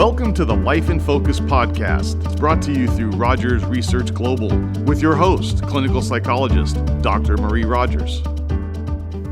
Welcome to the Life in Focus podcast. It's brought to you through Rogers Research Global with your host, clinical psychologist, Dr. Marie Rogers.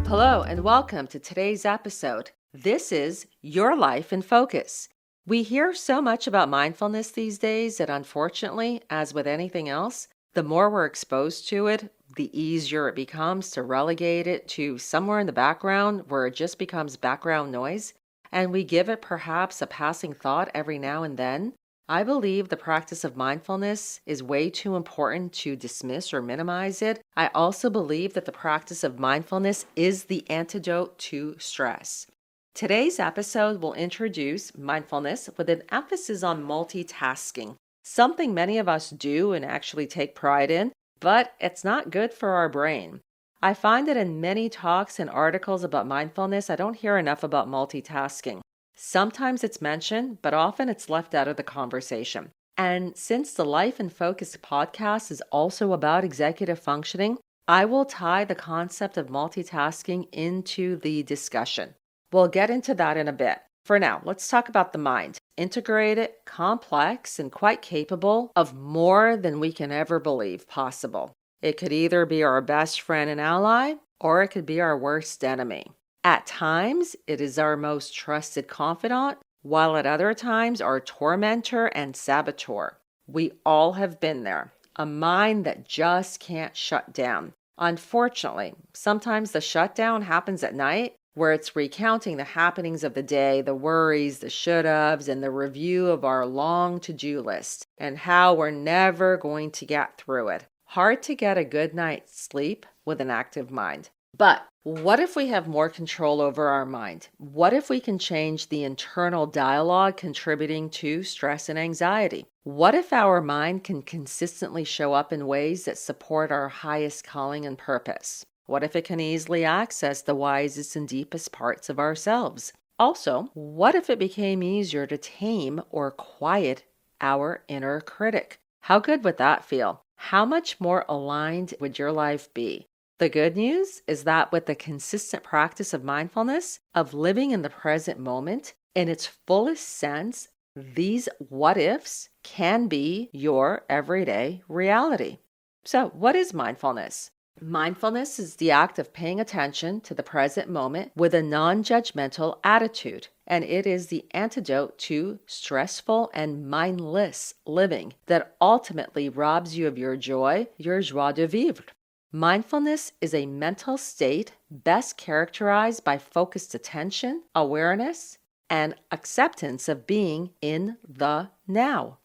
Hello and welcome to today's episode. This is Your Life in Focus. We hear so much about mindfulness these days that unfortunately, as with anything else, the more we're exposed to it, the easier it becomes to relegate it to somewhere in the background where it just becomes background noise, and we give it perhaps a passing thought every now and then. I believe the practice of mindfulness is way too important to dismiss or minimize it. I also believe that the practice of mindfulness is the antidote to stress. Today's episode will introduce mindfulness with an emphasis on multitasking, something many of us do and actually take pride in, but it's not good for our brain. I find that in many talks and articles about mindfulness, I don't hear enough about multitasking. Sometimes it's mentioned, but often it's left out of the conversation. And since the Life in Focus podcast is also about executive functioning, I will tie the concept of multitasking into the discussion. We'll get into that in a bit. For now, let's talk about the mind. Integrated, complex, and quite capable of more than we can ever believe possible. It could either be our best friend and ally, or it could be our worst enemy. At times, it is our most trusted confidant, while at other times, our tormentor and saboteur. We all have been there. A mind that just can't shut down. Unfortunately, sometimes the shutdown happens at night, where it's recounting the happenings of the day, the worries, the should-haves, and the review of our long to-do list, and how we're never going to get through it. Hard to get a good night's sleep with an active mind. But what if we have more control over our mind? What if we can change the internal dialogue contributing to stress and anxiety? What if our mind can consistently show up in ways that support our highest calling and purpose? What if it can easily access the wisest and deepest parts of ourselves? Also, what if it became easier to tame or quiet our inner critic? How good would that feel? How much more aligned would your life be? The good news is that with the consistent practice of mindfulness, of living in the present moment, in its fullest sense, these what ifs can be your everyday reality. So, what is mindfulness? Mindfulness is the act of paying attention to the present moment with a non-judgmental attitude, and it is the antidote to stressful and mindless living that ultimately robs you of your joy, your joie de vivre. Mindfulness is a mental state best characterized by focused attention, awareness, and acceptance of being in the now.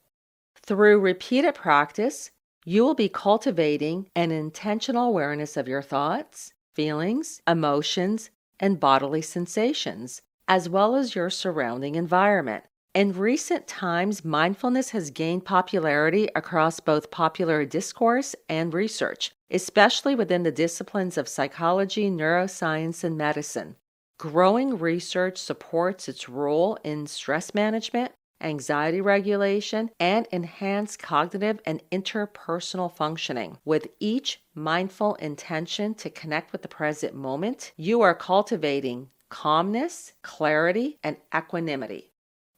Through repeated practice, you will be cultivating an intentional awareness of your thoughts, feelings, emotions, and bodily sensations, as well as your surrounding environment. In recent times, mindfulness has gained popularity across both popular discourse and research, especially within the disciplines of psychology, neuroscience, and medicine. Growing research supports its role in stress management, anxiety regulation, and enhanced cognitive and interpersonal functioning. With each mindful intention to connect with the present moment, you are cultivating calmness, clarity, and equanimity.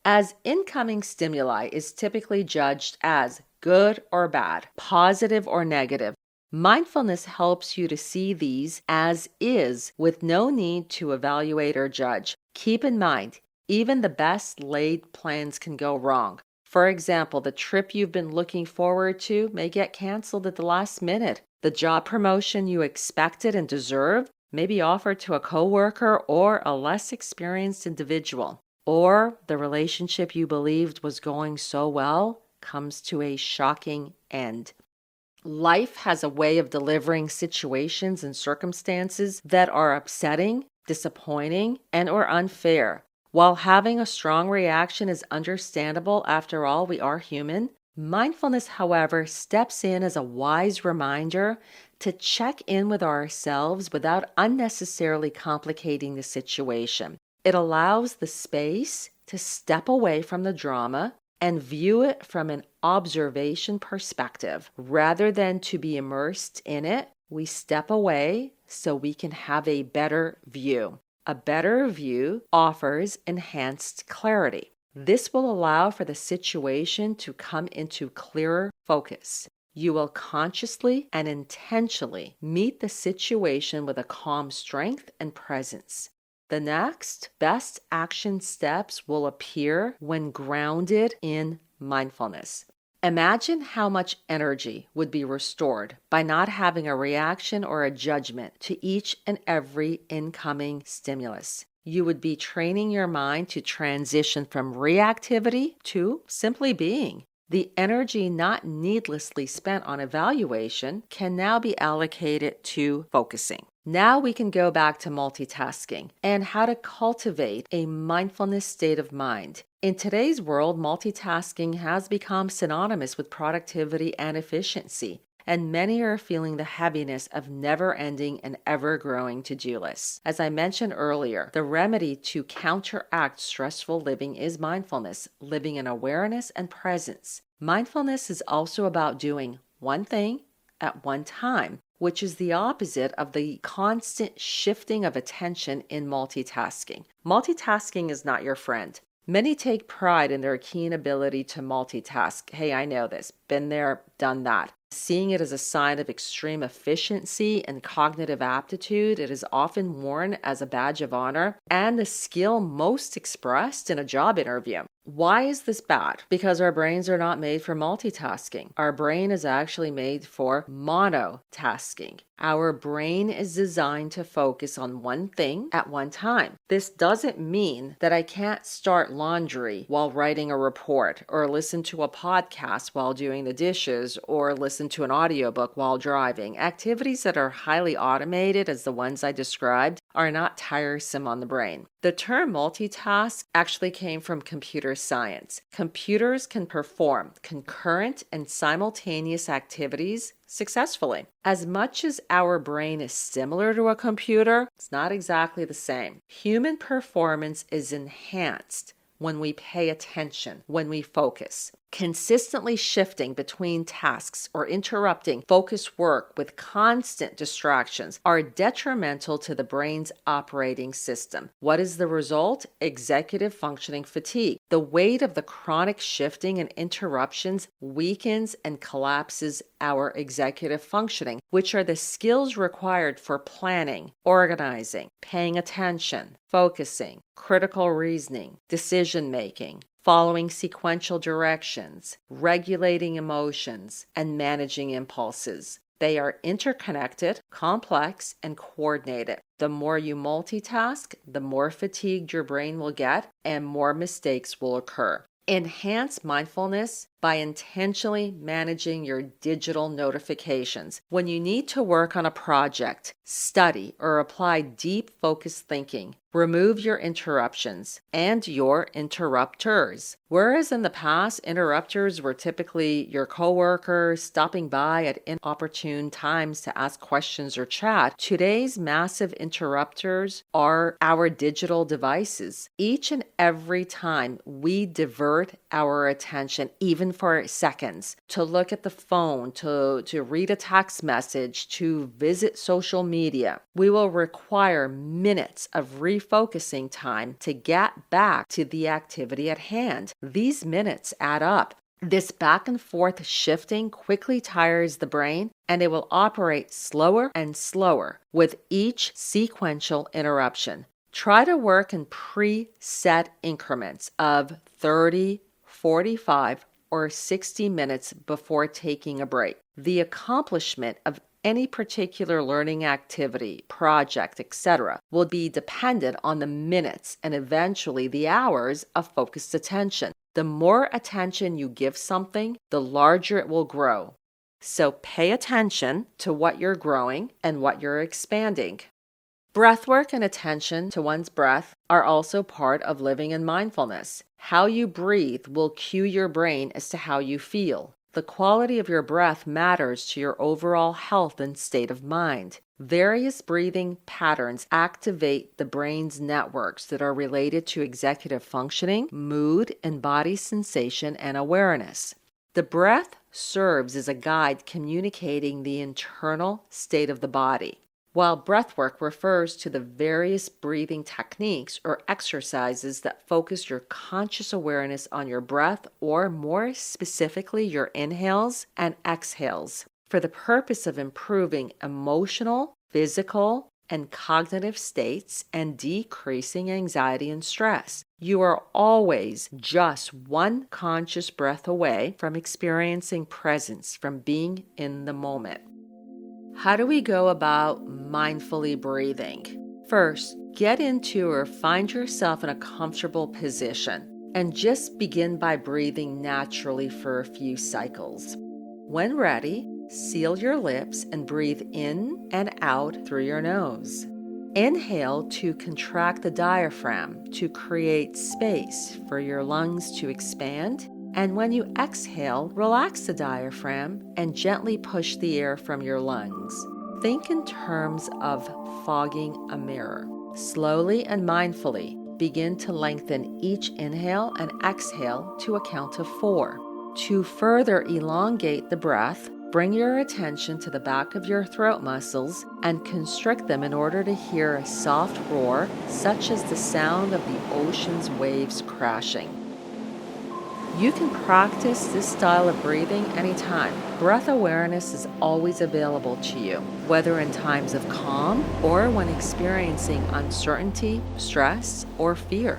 As incoming stimuli is typically judged as good or bad, positive or negative, mindfulness helps you to see these as is with no need to evaluate or judge. Keep in mind, even the best laid plans can go wrong. For example, the trip you've been looking forward to may get canceled at the last minute. The job promotion you expected and deserved may be offered to a coworker or a less experienced individual. Or the relationship you believed was going so well comes to a shocking end. Life has a way of delivering situations and circumstances that are upsetting, disappointing, and/or unfair. While having a strong reaction is understandable, after all, we are human, mindfulness, however, steps in as a wise reminder to check in with ourselves without unnecessarily complicating the situation. It allows the space to step away from the drama and view it from an observation perspective. Rather than to be immersed in it, we step away so we can have a better view. A better view offers enhanced clarity. This will allow for the situation to come into clearer focus. You will consciously and intentionally meet the situation with a calm strength and presence. The next best action steps will appear when grounded in mindfulness. Imagine how much energy would be restored by not having a reaction or a judgment to each and every incoming stimulus. You would be training your mind to transition from reactivity to simply being. The energy not needlessly spent on evaluation can now be allocated to focusing. Now we can go back to multitasking and how to cultivate a mindfulness state of mind. In today's world, multitasking has become synonymous with productivity and efficiency, and many are feeling the heaviness of never-ending and ever-growing to-do lists. As I mentioned earlier, the remedy to counteract stressful living is mindfulness, living in awareness and presence. Mindfulness is also about doing one thing at one time, which is the opposite of the constant shifting of attention in multitasking. Multitasking is not your friend. Many take pride in their keen ability to multitask. Hey, I know this. Been there, done that. Seeing it as a sign of extreme efficiency and cognitive aptitude, it is often worn as a badge of honor and the skill most expressed in a job interview. Why is this bad? Because our brains are not made for multitasking. Our brain is actually made for monotasking. Our brain is designed to focus on one thing at one time. This doesn't mean that I can't start laundry while writing a report, or listen to a podcast while doing the dishes, or listen to an audiobook while driving. Activities that are highly automated, as the ones I described, are not tiresome on the brain. The term multitask actually came from computer science. Computers can perform concurrent and simultaneous activities successfully. As much as our brain is similar to a computer, it's not exactly the same. Human performance is enhanced when we pay attention, when we focus. Consistently shifting between tasks or interrupting focused work with constant distractions are detrimental to the brain's operating system. What is the result? Executive functioning fatigue. The weight of the chronic shifting and interruptions weakens and collapses our executive functioning, which are the skills required for planning, organizing, paying attention, focusing, critical reasoning, decision making, following sequential directions, regulating emotions, and managing impulses. They are interconnected, complex, and coordinated. The more you multitask, the more fatigued your brain will get and more mistakes will occur. Enhance mindfulness by intentionally managing your digital notifications. When you need to work on a project, study, or apply deep focused thinking, remove your interruptions and your interrupters. Whereas in the past, interrupters were typically your coworkers stopping by at inopportune times to ask questions or chat, today's massive interrupters are our digital devices. Each and every time we divert our attention, even for seconds, to look at the phone, to read a text message, to visit social media, we will require minutes of refocusing time to get back to the activity at hand. These minutes add up. This back and forth shifting quickly tires the brain, and it will operate slower and slower with each sequential interruption. Try to work in preset increments of 30, 45, or 60 minutes before taking a break. The accomplishment of any particular learning activity, project, etc., will be dependent on the minutes and eventually the hours of focused attention. The more attention you give something, the larger it will grow. So pay attention to what you're growing and what you're expanding. Breathwork and attention to one's breath are also part of living in mindfulness. How you breathe will cue your brain as to how you feel. The quality of your breath matters to your overall health and state of mind. Various breathing patterns activate the brain's networks that are related to executive functioning, mood, and body sensation and awareness. The breath serves as a guide communicating the internal state of the body. while breathwork refers to the various breathing techniques or exercises that focus your conscious awareness on your breath, or more specifically, your inhales and exhales, for the purpose of improving emotional, physical, and cognitive states and decreasing anxiety and stress. You are always just one conscious breath away from experiencing presence, from being in the moment. How do we go about mindfully breathing? First, get into or find yourself in a comfortable position and just begin by breathing naturally for a few cycles. When ready, seal your lips and breathe in and out through your nose. Inhale to contract the diaphragm to create space for your lungs to expand. And when you exhale, relax the diaphragm and gently push the air from your lungs. Think in terms of fogging a mirror. Slowly and mindfully, begin to lengthen each inhale and exhale to a count of 4. To further elongate the breath, bring your attention to the back of your throat muscles and constrict them in order to hear a soft roar, such as the sound of the ocean's waves crashing. You can practice this style of breathing anytime. Breath awareness is always available to you, whether in times of calm or when experiencing uncertainty, stress, or fear.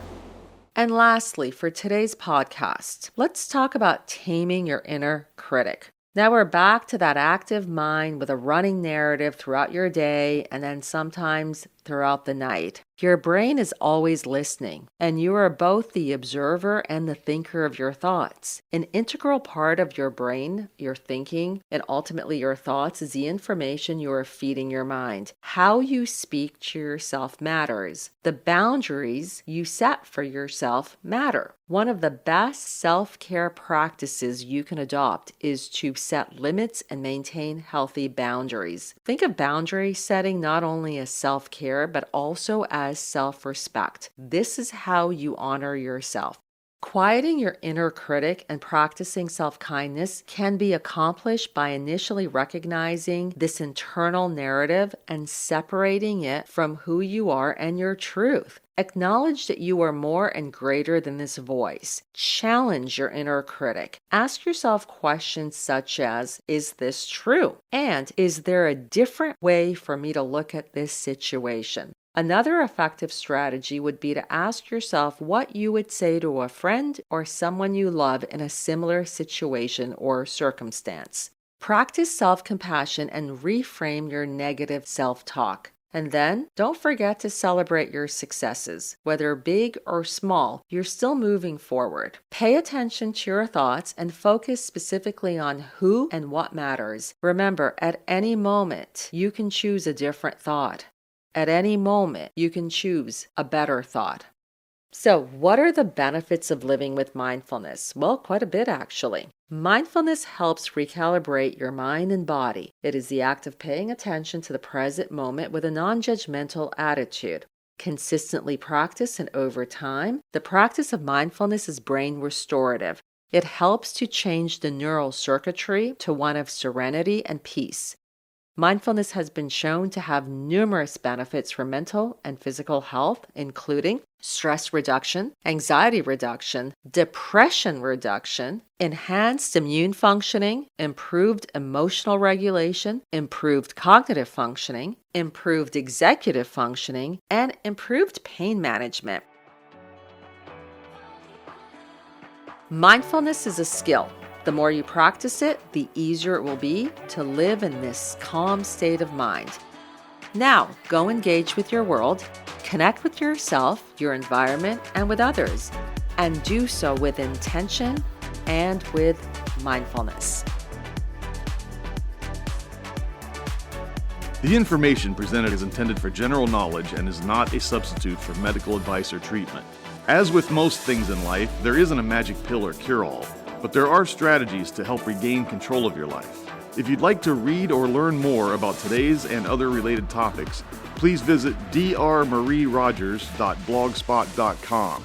And lastly, for today's podcast, let's talk about taming your inner critic. Now we're back to that active mind with a running narrative throughout your day and then sometimes throughout the night. Your brain is always listening, and you are both the observer and the thinker of your thoughts. An integral part of your brain, your thinking, and ultimately your thoughts is the information you are feeding your mind. How you speak to yourself matters. The boundaries you set for yourself matter. One of the best self-care practices you can adopt is to set limits and maintain healthy boundaries. Think of boundary setting not only as self-care, but also as self-respect. This is how you honor yourself. Quieting your inner critic and practicing self-kindness can be accomplished by initially recognizing this internal narrative and separating it from who you are and your truth. Acknowledge that you are more and greater than this voice. Challenge your inner critic. Ask yourself questions such as, is this true? And is there a different way for me to look at this situation? Another effective strategy would be to ask yourself what you would say to a friend or someone you love in a similar situation or circumstance. Practice self-compassion and reframe your negative self-talk. And then, don't forget to celebrate your successes. Whether big or small, you're still moving forward. Pay attention to your thoughts and focus specifically on who and what matters. Remember, at any moment, you can choose a different thought. At any moment, you can choose a better thought. So, what are the benefits of living with mindfulness? Well, quite a bit actually. Mindfulness helps recalibrate your mind and body. It is the act of paying attention to the present moment with a non-judgmental attitude. Consistently practice and over time, the practice of mindfulness is brain restorative. It helps to change the neural circuitry to one of serenity and peace. Mindfulness has been shown to have numerous benefits for mental and physical health, including stress reduction, anxiety reduction, depression reduction, enhanced immune functioning, improved emotional regulation, improved cognitive functioning, improved executive functioning, and improved pain management. Mindfulness is a skill. The more you practice it, the easier it will be to live in this calm state of mind. Now, go engage with your world, connect with yourself, your environment, and with others, and do so with intention and with mindfulness. The information presented is intended for general knowledge and is not a substitute for medical advice or treatment. As with most things in life, there isn't a magic pill or cure-all, but there are strategies to help regain control of your life. If you'd like to read or learn more about today's and other related topics, please visit drmarierogers.blogspot.com.